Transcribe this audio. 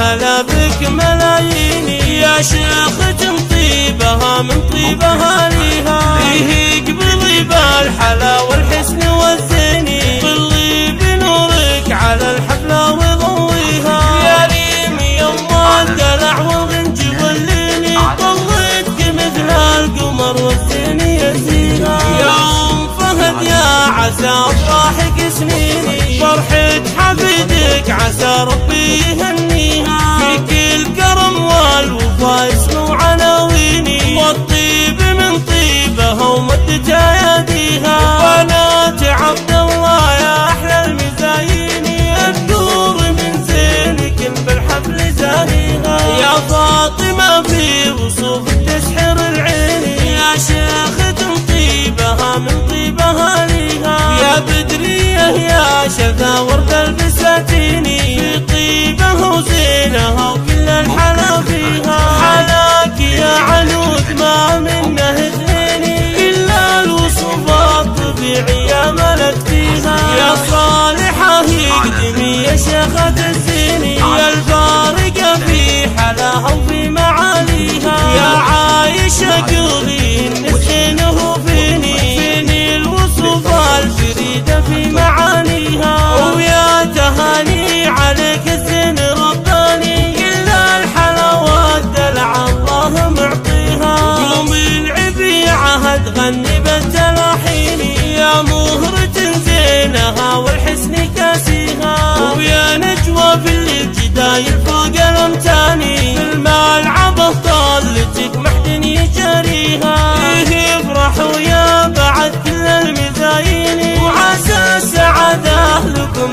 هلا بك ملاييني يا شيخة طيبها من طيبها ليها، فيه قبلي بالحلا والحسن والزيني، ظلي بنورك على الحفلة وضويها، يا ريم يما الدلع والغنج والليني، طلتك مثل القمر والزين يزيها، يا ام فهد يا عسى افراحك سنيني، فرحة حفيدك عسى ربي يهنيها، فيك الكرم والوفا اسمه عناويني، والطيب من طيبها ومدت اياديها، بنات عبد الله يا احلى المزاييني، الدور من زينك بالحفل زاهيها، يا فاطمه في وصوف تسحر العين، يا شيخة طيبها من طيبها ليها، يا بدريه يا شذا ورد البساتيني، في طيبها وزينها وكل الحلا فيها، حلاك يا عنود ما منه اثنين، الا الوصوف الطبيعيه ملت فيها، يا صالحه يقدمي يا شيخة الزيني، يا الفارقه في حلاها وفي معاليها، يا عايشه قولي نسخينه فيني الوصوف الفريده في معانيها، ويا تهاني عليك الزين رباني، كل الحلاوه دلع الله معطيها، قوم العبي عهد غني بالتلاحين، يا مهرة زينها والحسن كاسيها، ويا نجوى في الجدايل فوق الامتاني، المال عبه طالتك محدن يجاريها، فيه افرحوا يا بعد كل المزايين، وعسى السعادة لكم